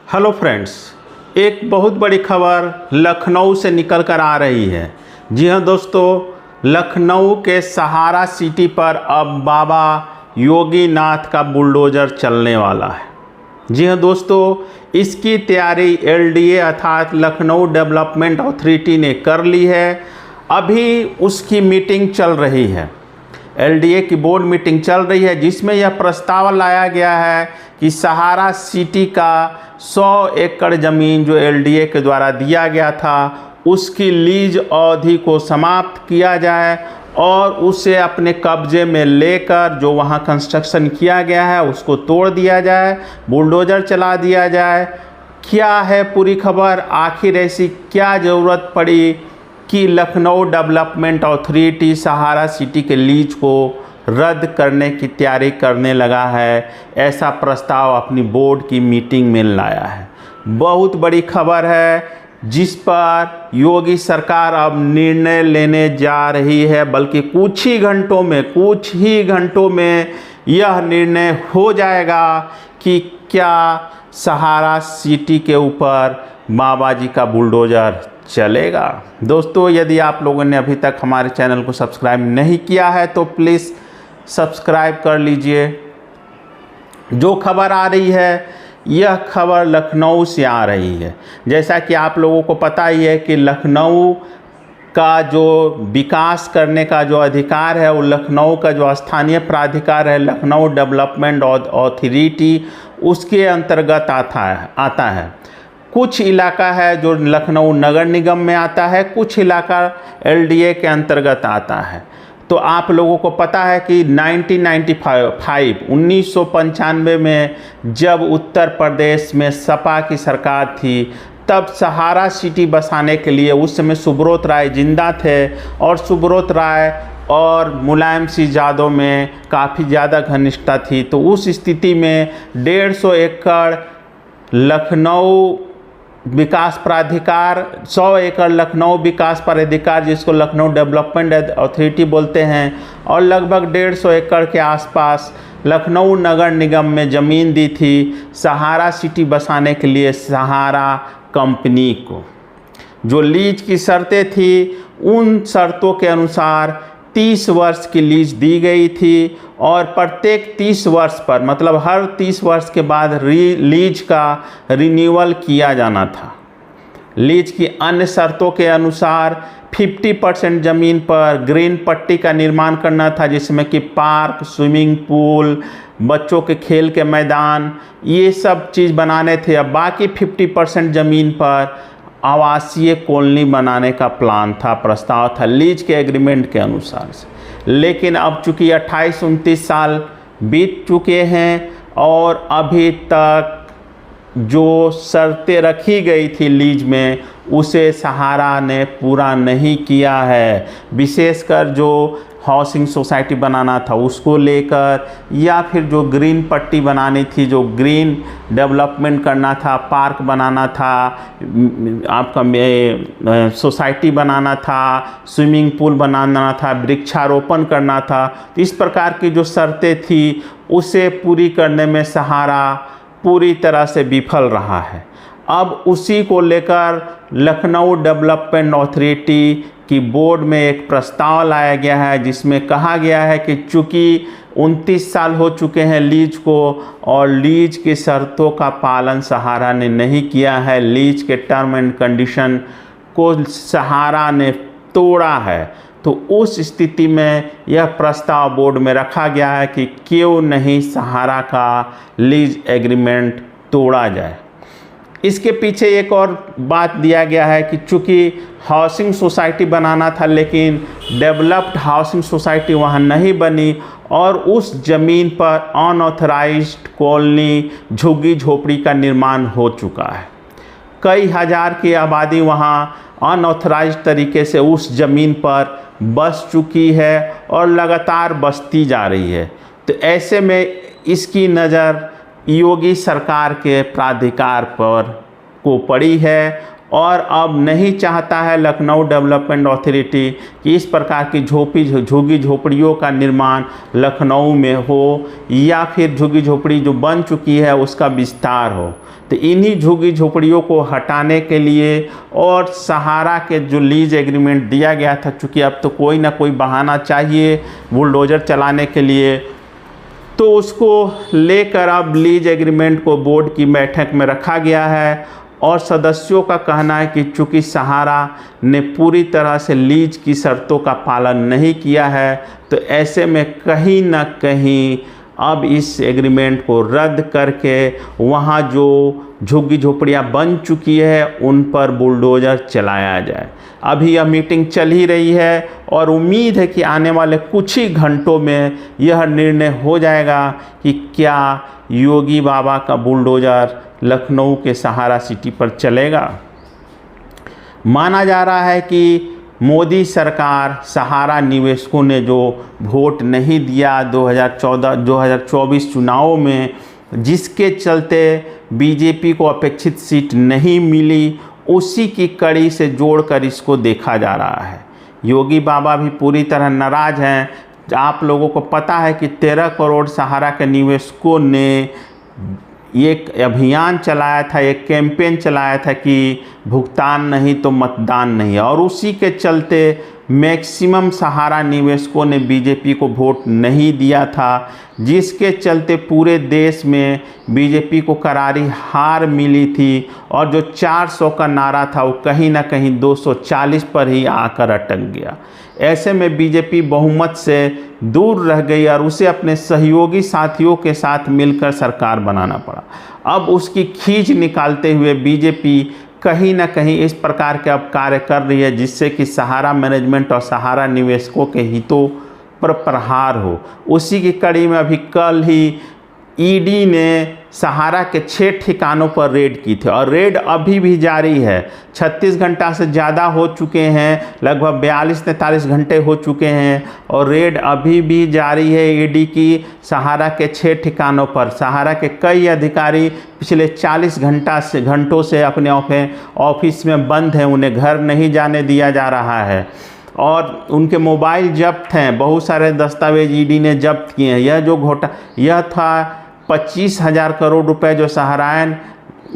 Hello friends, एक बहुत बड़ी खबर लखनऊ से निकल कर आ रही है। जी हाँ दोस्तों, लखनऊ के सहारा सिटी पर अब बाबा योगी नाथ का बुलडोज़र चलने वाला है। जी हाँ दोस्तों, इसकी तैयारी एलडीए अर्थात लखनऊ डेवलपमेंट अथॉरिटी ने कर ली है। अभी उसकी मीटिंग चल रही है, एलडीए की बोर्ड मीटिंग चल रही है, जिसमें यह प्रस्ताव लाया गया है कि सहारा सिटी का 100 एकड़ ज़मीन जो एलडीए के द्वारा दिया गया था उसकी लीज अवधि को समाप्त किया जाए और उसे अपने कब्जे में लेकर जो वहां कंस्ट्रक्शन किया गया है उसको तोड़ दिया जाए, बुलडोज़र चला दिया जाए। क्या है पूरी खबर, आखिर ऐसी क्या ज़रूरत पड़ी कि लखनऊ डेवलपमेंट अथॉरिटी सहारा सिटी के लीज को रद्द करने की तैयारी करने लगा है, ऐसा प्रस्ताव अपनी बोर्ड की मीटिंग में लाया है। बहुत बड़ी खबर है जिस पर योगी सरकार अब निर्णय लेने जा रही है, बल्कि कुछ ही घंटों में यह निर्णय हो जाएगा कि क्या सहारा सिटी के ऊपर बाबा जी का बुलडोज़र चलेगा। दोस्तों, यदि आप लोगों ने अभी तक हमारे चैनल को सब्सक्राइब नहीं किया है तो प्लीज़ सब्सक्राइब कर लीजिए। जो खबर आ रही है यह खबर लखनऊ से आ रही है। जैसा कि आप लोगों को पता ही है कि लखनऊ का जो विकास करने का जो अधिकार है वो लखनऊ का जो स्थानीय प्राधिकार है लखनऊ डेवलपमेंट अथॉरिटी, उसके अंतर्गत आता है। कुछ इलाका है जो लखनऊ नगर निगम में आता है, कुछ इलाका एलडीए के अंतर्गत आता है। तो आप लोगों को पता है कि 1995 में जब उत्तर प्रदेश में सपा की सरकार थी, तब सहारा सिटी बसाने के लिए उस समय सुब्रत राय जिंदा थे और सुब्रत राय और मुलायम सिंह यादव में काफ़ी ज़्यादा घनिष्ठता थी। तो उस स्थिति में 150 एकड़ लखनऊ विकास प्राधिकार, 100 एकड़ लखनऊ विकास प्राधिकार जिसको लखनऊ डेवलपमेंट अथॉरिटी बोलते हैं, और लगभग 150 एकड़ के आसपास लखनऊ नगर निगम में ज़मीन दी थी सहारा सिटी बसाने के लिए सहारा कंपनी को। जो लीज की शर्तें थी उन शर्तों के अनुसार 30 वर्ष की लीज दी गई थी और प्रत्येक 30 वर्ष पर मतलब हर 30 वर्ष के बाद लीज का रिन्यूअल किया जाना था। लीज की अन्य शर्तों के अनुसार 50% ज़मीन पर ग्रीन पट्टी का निर्माण करना था, जिसमें कि पार्क, स्विमिंग पूल, बच्चों के खेल के मैदान, ये सब चीज़ बनाने थे। अब बाकी 50% ज़मीन पर आवासीय कॉलोनी बनाने का प्लान था, प्रस्ताव था लीज के एग्रीमेंट के अनुसार से। लेकिन अब चूँकि 28-29 साल बीत चुके हैं और अभी तक जो शर्तें रखी गई थी लीज में उसे सहारा ने पूरा नहीं किया है। विशेषकर जो हाउसिंग सोसाइटी बनाना था उसको लेकर, या फिर जो ग्रीन पट्टी बनानी थी, जो ग्रीन डेवलपमेंट करना था, पार्क बनाना था, आपका सोसाइटी बनाना था, स्विमिंग पूल बनाना था, वृक्षारोपण करना था। तो इस प्रकार की जो शर्तें थी उसे पूरी करने में सहारा पूरी तरह से विफल रहा है। अब उसी को लेकर लखनऊ डेवलपमेंट अथॉरिटी की बोर्ड में एक प्रस्ताव लाया गया है, जिसमें कहा गया है कि चूँकि 29 साल हो चुके हैं लीज को और लीज की शर्तों का पालन सहारा ने नहीं किया है, लीज के टर्म एंड कंडीशन को सहारा ने तोड़ा है, तो उस स्थिति में यह प्रस्ताव बोर्ड में रखा गया है कि क्यों नहीं सहारा का लीज एग्रीमेंट तोड़ा जाए। इसके पीछे एक और बात दिया गया है कि चूँकि हाउसिंग सोसाइटी बनाना था लेकिन डेवलप्ड हाउसिंग सोसाइटी वहाँ नहीं बनी और उस ज़मीन पर अनऑथराइज्ड कॉलोनी, झुग्गी झोपड़ी का निर्माण हो चुका है। कई हज़ार की आबादी वहाँ अनऑथराइज्ड तरीके से उस ज़मीन पर बस चुकी है और लगातार बसती जा रही है। तो ऐसे में इसकी नज़र योगी सरकार के प्राधिकार पर को पड़ी है और अब नहीं चाहता है लखनऊ डेवलपमेंट अथॉरिटी कि इस प्रकार की झुग्गी झोपड़ियों का निर्माण लखनऊ में हो या फिर झुग्गी झोपड़ी जो बन चुकी है उसका विस्तार हो। तो इन्हीं झुग्गी झोपड़ियों को हटाने के लिए और सहारा के जो लीज एग्रीमेंट दिया गया था, चूँकि अब तो कोई ना कोई बहाना चाहिए बुलडोज़र चलाने के लिए, तो उसको लेकर अब लीज एग्रीमेंट को बोर्ड की बैठक में रखा गया है। और सदस्यों का कहना है कि चूँकि सहारा ने पूरी तरह से लीज की शर्तों का पालन नहीं किया है, तो ऐसे में कहीं ना कहीं अब इस एग्रीमेंट को रद्द करके वहाँ जो झुग्गी झोपड़ियाँ बन चुकी है उन पर बुलडोज़र चलाया जाए। अभी यह मीटिंग चल ही रही है और उम्मीद है कि आने वाले कुछ ही घंटों में यह निर्णय हो जाएगा कि क्या योगी बाबा का बुलडोज़र लखनऊ के सहारा सिटी पर चलेगा। माना जा रहा है कि मोदी सरकार सहारा निवेशकों ने जो वोट नहीं दिया 2024 चुनावों में, जिसके चलते बीजेपी को अपेक्षित सीट नहीं मिली, उसी की कड़ी से जोड़कर इसको देखा जा रहा है। योगी बाबा भी पूरी तरह नाराज़ हैं। आप लोगों को पता है कि 13 करोड़ सहारा के निवेशकों ने एक अभियान चलाया था, एक कैंपेन चलाया था कि भुगतान नहीं तो मतदान नहीं, और उसी के चलते मैक्सिमम सहारा निवेशकों ने बीजेपी को वोट नहीं दिया था, जिसके चलते पूरे देश में बीजेपी को करारी हार मिली थी। और जो 400 का नारा था वो कहीं ना कहीं 240 पर ही आकर अटक गया। ऐसे में बीजेपी बहुमत से दूर रह गई और उसे अपने सहयोगी साथियों के साथ मिलकर सरकार बनाना पड़ा। अब उसकी खींच निकालते हुए बीजेपी कहीं ना कहीं इस प्रकार के अब कार्य कर रही है जिससे कि सहारा मैनेजमेंट और सहारा निवेशकों के हितों पर प्रहार हो। उसी की कड़ी में अभी कल ही ईडी ने सहारा के 6 ठिकानों पर रेड की थी और रेड अभी भी जारी है। 36 घंटा से ज़्यादा हो चुके हैं, लगभग 42-43 घंटे हो चुके हैं और रेड अभी भी जारी है ईडी की सहारा के 6 ठिकानों पर। सहारा के कई अधिकारी पिछले 40 घंटों से अपने ऑफिस में बंद हैं, उन्हें घर नहीं जाने दिया जा रहा है और उनके मोबाइल जब्त हैं, बहुत सारे दस्तावेज ईडी ने जब्त किए हैं। यह था 25,000 करोड़ रुपए जो सहारायन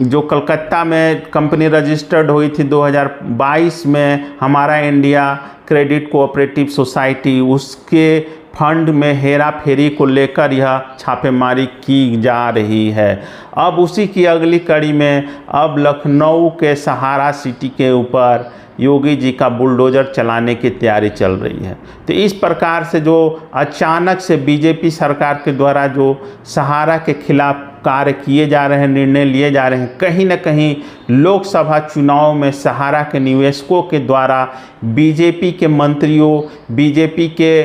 जो कलकत्ता में कंपनी रजिस्टर्ड हुई थी 2022 में, हमारा इंडिया क्रेडिट कोऑपरेटिव सोसाइटी, उसके फंड में हेरा फेरी को लेकर यह छापेमारी की जा रही है। अब उसी की अगली कड़ी में अब लखनऊ के सहारा सिटी के ऊपर योगी जी का बुलडोज़र चलाने की तैयारी चल रही है। तो इस प्रकार से जो अचानक से बीजेपी सरकार के द्वारा जो सहारा के खिलाफ कार्य किए जा रहे हैं, निर्णय लिए जा रहे हैं, कहीं ना कहीं लोकसभा चुनाव में सहारा के निवेशकों के द्वारा बीजेपी के मंत्रियों, बीजेपी के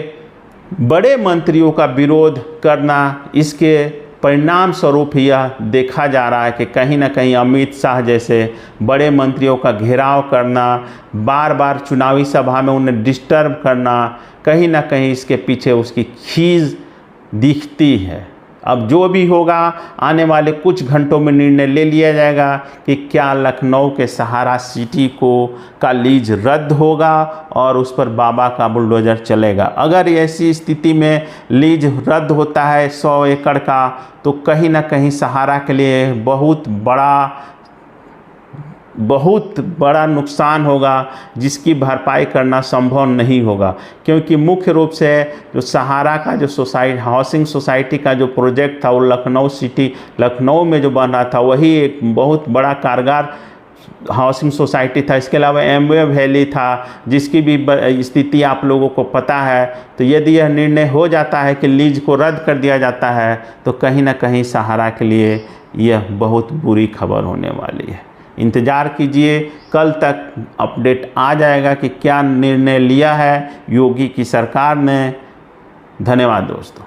बड़े मंत्रियों का विरोध करना, इसके परिणाम स्वरूप यह देखा जा रहा है कि कहीं ना कहीं अमित शाह जैसे बड़े मंत्रियों का घेराव करना, बार बार चुनावी सभा में उन्हें डिस्टर्ब करना, कहीं ना कहीं इसके पीछे उसकी खींच दिखती है। अब जो भी होगा आने वाले कुछ घंटों में निर्णय ले लिया जाएगा कि क्या लखनऊ के सहारा सिटी का लीज रद्द होगा और उस पर बाबा का बुलडोज़र चलेगा। अगर ऐसी स्थिति में लीज रद्द होता है 100 एकड़ का, तो कहीं ना कहीं सहारा के लिए बहुत बड़ा नुकसान होगा, जिसकी भरपाई करना संभव नहीं होगा। क्योंकि मुख्य रूप से जो सहारा का जो हाउसिंग सोसाइटी का जो प्रोजेक्ट था वो लखनऊ में जो बन रहा था, वही एक बहुत बड़ा कारगर हाउसिंग सोसाइटी था। इसके अलावा एमवे वैली था, जिसकी भी स्थिति आप लोगों को पता है। तो यदि यह निर्णय हो जाता है कि लीज को रद्द कर दिया जाता है, तो कहीं ना कहीं सहारा के लिए यह बहुत बुरी खबर होने वाली है। इंतज़ार कीजिए, कल तक अपडेट आ जाएगा कि क्या निर्णय लिया है योगी की सरकार ने। धन्यवाद दोस्तों।